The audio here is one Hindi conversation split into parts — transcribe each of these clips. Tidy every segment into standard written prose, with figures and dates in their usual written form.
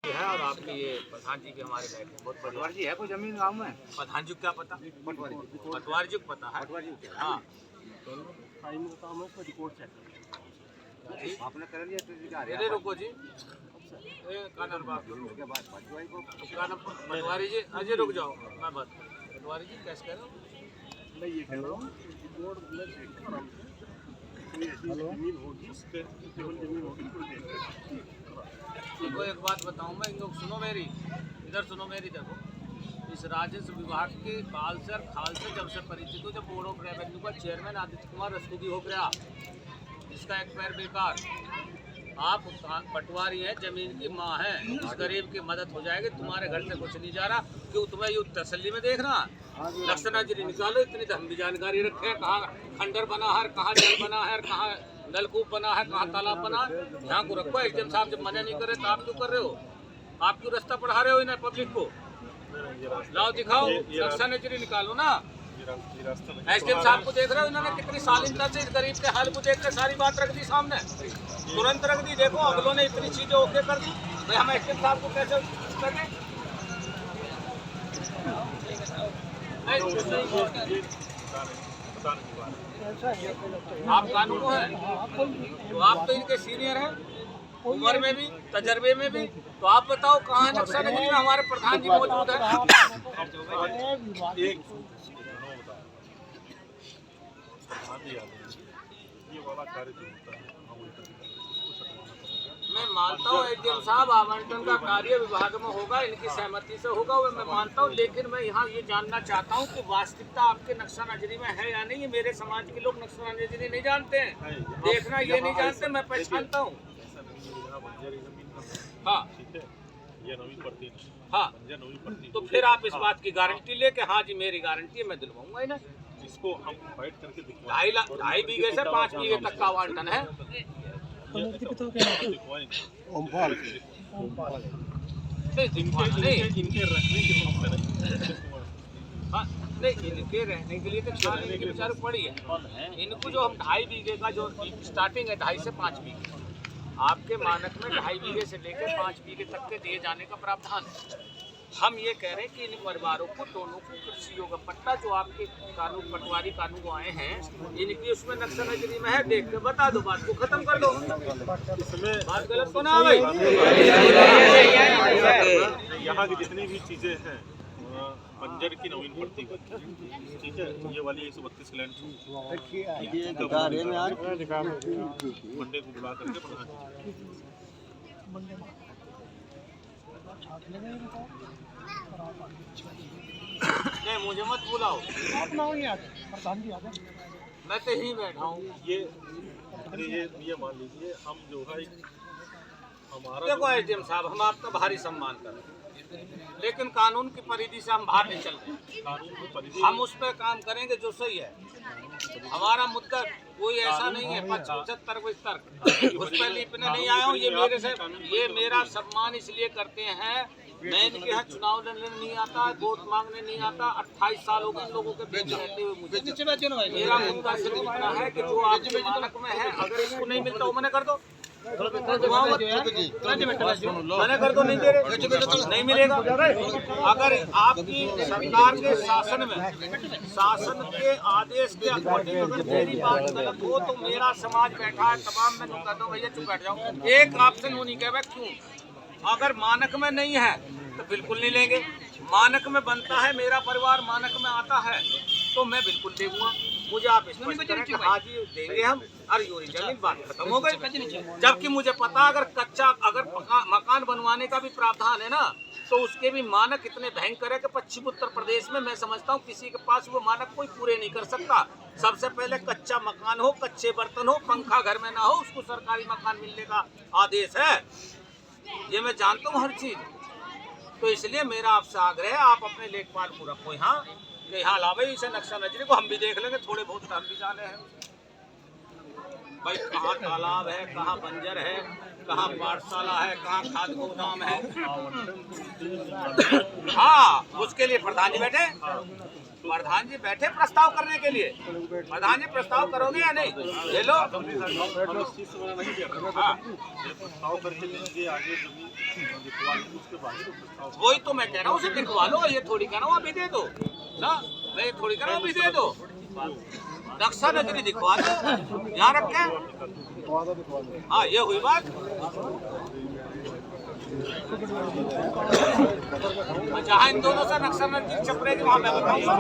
है और आपके ये प्रधान जी के हमारे बैठे बहुत पटवारी जी है कोई जमीन गांव में? प्रधान जी को क्या पता? पटवारी जी को पता है। हाँ आपने कर लिया? अरे रुको जी, क्या नाम पटवारी जी? अजय रुक जाओ, मैं बात पटवारी जी कैसे कह रहे हो? मैं ये कह रहा हूँ कि बोर्ड में देखकर हम कोई ऐसी जमीन होगी केवल जमीन होगी कोई देखो एक बात बताऊं मैं, इन लोग सुनो मेरी, इधर सुनो मेरी। देखो इस राजस्व विभाग के काल से और खाल से जब से परिचित हो, जब बोर्ड ऑफ रेवेन्यू का चेयरमैन आदित्य कुमार रस्तोगी हो गया, इसका एक पैर बेकार। आप पटवारी हैं, जमीन की माँ है, उस गरीब की मदद हो जाएगी। तुम्हारे घर से कुछ नहीं जा रहा, क्यों तुम्हें ये तसल्ली में देखना? लक्षणा जी निकालो, इतनी धन भी जानकारी रखे, कहाँ खंडर बना है, कहाँ जल बना है, कहाँ नलकूप बना है, कहाँ तालाब बना है, यहाँ को रखो। एसडीएम साहब जब मना नहीं कर रहे तो आप क्यों कर रहे हो? आप क्यों रास्ता पढ़ा रहे हो इन्हें, पब्लिक को? लाओ दिखाओ, लक्षणा नजरी निकालो ना। एसडीएम साहब को देख रहे हो, इन्होंने कितनी शालीनता से इस गरीब के हाल को देख कर सारी बात रख दी सामने, तुरंत रख दी। देखो अगलों ने इतनी चीजें ओके कर दी, भाई हम एसडीएम साहब को कैसे करें? आप कानून है तो आप तो इनके सीनियर हैं, उम्र में भी तजर्बे में भी। तो आप बताओ कहाँ नक्शा नजरी में हमारे प्रधान जी मौजूद है? मैं मानता हूँ एसडीएम साहब आवंटन का कार्य विभाग में होगा, इनकी सहमति से होगा, वो मैं मानता हूँ। लेकिन मैं यहाँ ये जानना चाहता हूँ कि वास्तविकता आपके नक्शा नजरी में है या नहीं। ये मेरे समाज के लोग नक्शा नजरी नहीं जानते हैं, देखना ये नहीं जानते, मैं पहचानता हूँ। हाँ हाँ, तो फिर आप इस बात की गारंटी ले कि हाँ जी मेरी गारंटी है, मैं दिलवाऊंगा इन्हें। इसको हम फाइट करके 2.5 बीघे से 5 बीघे तक का आवंटन है। इनके रहने के लिए तो विचार पड़ी है। इनको जो हम 2.5 बीघे का जो स्टार्टिंग है 2.5 से 5 बीघे, आपके मानक में 2.5 बीघे से लेकर 5 बीघे तक के दिए जाने का प्रावधान है। हम ये कह रहे हैं कि इन परिवारों को दोनों को कृषि योग पट्टा जो आपके कानून पटवारी कानून आए हैं, इनकी उसमें नक्शा नजरी में है, देख के बता दो, बात को खत्म कर दो। इसमें बात गलत तो ना भाई? यहाँ की जितनी भी चीजें हैं बंजर की नवीन पड़ती है, ठीक है। ये वाली 132 लैंड मंडे को बुला करके नहीं मुझे मत बुलाओ, मैं तो यहीं बैठा हूँ। ये मान लीजिए हम जो है हमारा, देखो एसडीएम साहब हम आपका भारी सम्मान कर रहे हैं, लेकिन कानून की परिधि से हम बाहर नहीं चल रहे। हम उस पर काम करेंगे जो सही है। हमारा मुद्दा कोई ऐसा नहीं है 75 उस पर लिपने नहीं आया हूँ। ये मेरा सम्मान इसलिए करते हैं, मैं इनके यहाँ चुनाव लड़ने नहीं आता, वोट मांगने नहीं आता। 28 साल हो गए इन लोगों के बीच रहते हुए मुझे। मेरा मुद्दा सिर्फ इतना है कि जो आपके मानक में है, अगर इसको नहीं मिलता वो मना कर दो, मना कर दो, नहीं दे रहे नहीं मिलेगा। अगर आपकी सरकार के शासन में, शासन के आदेश के अकॉर्डिंग अगर मेरी बात गलत हो तो मेरा समाज बैठा है तमाम, मैं कह दो भैया चुप बैठ जाओ। एक आपसे नहीं कह रहा क्यों? अगर मानक में नहीं है तो बिल्कुल नहीं लेंगे। मानक में बनता है, मेरा परिवार मानक में आता है तो मैं बिल्कुल देगा। मुझे आप स्पष्ट करें कि हाँ जी देंगे हम, और यूरी जमीन बात खत्म हो गई। जबकि मुझे पता अगर कच्चा अगर मकान बनवाने का भी प्रावधान है ना, तो उसके भी मानक इतने भयंकर है कि पश्चिम उत्तर प्रदेश में मैं समझता हूँ किसी के पास वो मानक कोई पूरे नहीं कर सकता। सबसे पहले कच्चा मकान हो, कच्चे बर्तन हो, पंखा घर में ना हो, उसको सरकारी मकान मिलने का आदेश है। ये मैं जानता हूँ हर चीज। तो इसलिए मेरा आपसे आग्रह है, आप अपने लेखपाल को रखो यहाँ, कि यहाँ लावे इसे नक्शा नजरी को हम भी देख लेंगे, थोड़े बहुत हम भी जाने हैं भाई, कहाँ तालाब है, कहाँ बंजर है, कहाँ पाठशाला है, कहाँ खाद गोदाम है। हाँ उसके लिए प्रधान जी बैठे। प्रधान जी बैठे प्रस्ताव करने के लिए। प्रधान जी प्रस्ताव करोगे या नहीं? ले लो। हाँ। वही तो मैं कह रहा हूँ, उसे दिखवा लो। ये थोड़ी कह रहा हूँ अभी दे दो ना, मैं ये थोड़ी कह रहा हूँ अभी दे दो। रक्षा नगरी दिखवा दो, यहाँ रख के। हाँ, ये हुई बात। जहाँ इन दोनों से नक्शा नजदीक चपड़ेगी वहाँ मैं बताऊंगा।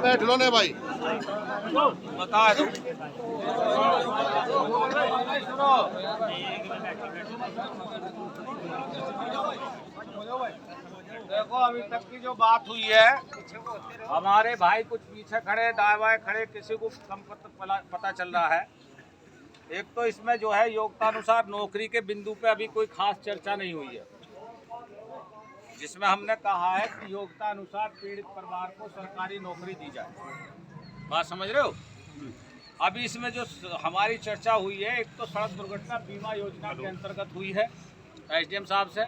बैठ लो ने भाई, बता दो। देखो अभी तक की जो बात हुई है, हमारे भाई कुछ पीछे खड़े, दाएं बाएं खड़े, किसी को कम पता चल रहा है। एक तो इसमें जो है योग्यता अनुसार नौकरी के बिंदु पे अभी कोई खास चर्चा नहीं हुई है, जिसमें हमने कहा है कि योग्यता अनुसार पीड़ित परिवार को सरकारी नौकरी दी जाए। बात समझ रहे हो? अभी इसमें जो हमारी चर्चा हुई है, एक तो सड़क दुर्घटना बीमा योजना के अंतर्गत हुई है एसडीएम साहब से,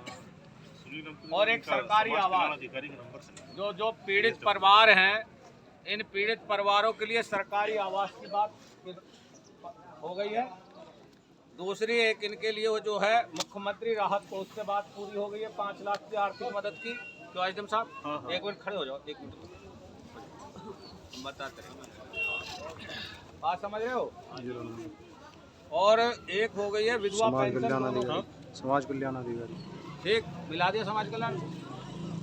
और एक सरकारी आवास। जो पीड़ित परिवार हैं, इन पीड़ित परिवारों के लिए सरकारी आवास की बात हो गई है। दूसरी एक इनके लिए वो जो है मुख्यमंत्री राहत कोष से बात पूरी हो गई है, 5 लाख की आर्थिक मदद की। तो एसडीएम साहब एक मिनट खड़े हो जाओ, एक मिनट बताते हैं, बात समझ रहे हो? और एक हो गई है विधवा पेंशन, समाज कल्याण अधिकारी। ठीक, मिला दिया समाज कल्याण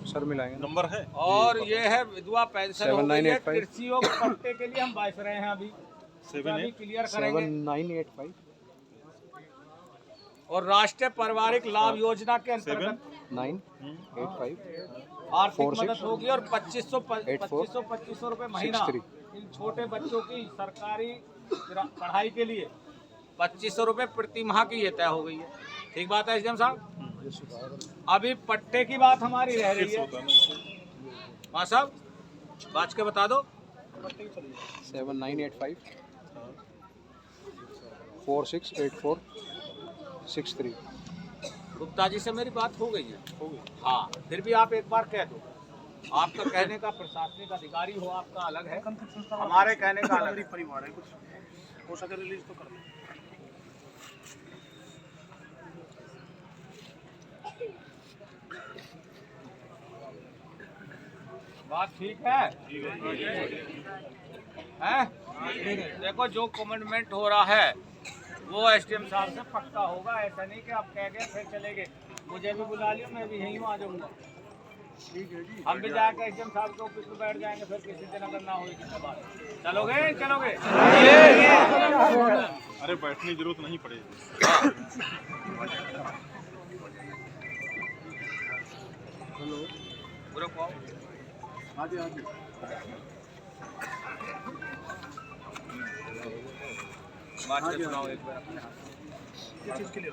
सर, मिलाएंगे नंबर है। और ये है विधवा पेंशन हो गई है। 7985 कृषि योग पट्टे के लिए हम बाइस रहे हैं, अभी क्लियर करेंगे। 7985 और राष्ट्रीय पारिवारिक लाभ योजना के अंतर्गत 985 आर्थिक मदद होगी और 2500 रुपए महीना 63 इन छोटे बच्चों की सरकारी पढ़ाई के लिए 2500 रुपए प्रति माह की ये तय हो गई है। ठीक बात है एसडीएम साहब? अभी पट्टे की बात हमारी रह रही है। हाँ साहब, बात के बता दो। 7985 468463। गुप्ता जी से मेरी बात हो गई है। हाँ, फिर भी आप एक बार कह दो। आपका कहने का प्रशासनिक अधिकारी हो आपका अलग है, हमारे कहने का अलग है। परिवार है, कुछ हो सके रिलीज तो कर दो। बात ठीक है? हैं? देखो जो कमिटमेंट हो रहा है वो एसडीएम साहब से पक्का होगा। ऐसा नहीं कि आप कह गए फिर चले गए। मुझे भी बुला लियो, मैं भी यहीं आ जाऊंगा। हम भी जाकर एसडीएम साहब के ऑफिस में बैठ जाएंगे, फिर किसी दिन अगर ना होगी तो बात। चलोगे? चलोगे? अरे बैठने की जरूरत नहीं पड़ेगी। हाँ जी। बात के सुनाओ एक बार। ये चीज के लिए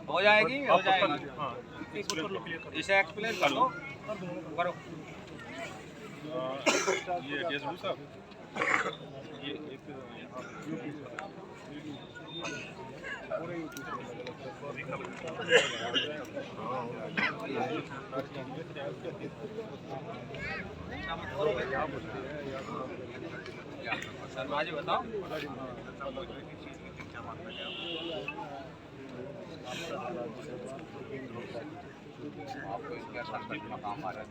हो जाएगी, हो जाएगी। हाँ, इसे एक्सप्लेन कर लो, करो। ये डीएसपी साहब, ये एक शर्मा जी बताओ। आपको इसके संकट में काम आ रहा है।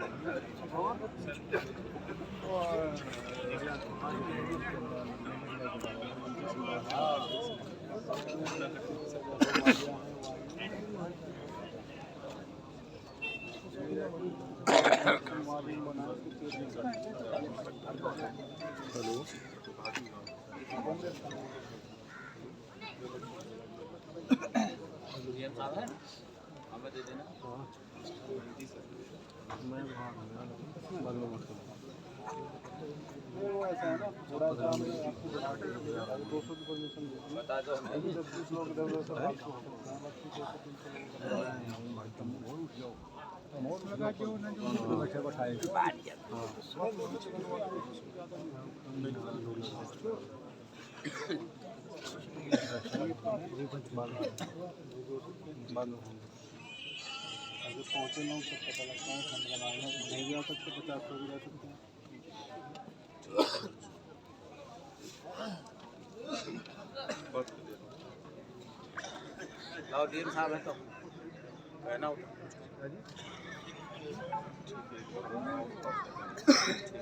हमें दे देना। वो ऐसा है ना, थोड़ा सा आपको 200 की परमिशन बता दो हमें। 20 लोग इधर उधर से फालतू हो सकते हैं, बाकी 200 मोड़ लगा के वो ना जो बैठे बैठाए आगे पहुँचे लोग सब पता लगता है, ठंड लगाएंगे नहीं भी आ सकते, 50 लोग भी रह सकते हैं। लाओ डीएम साहब है तो कहना होता। ठीक है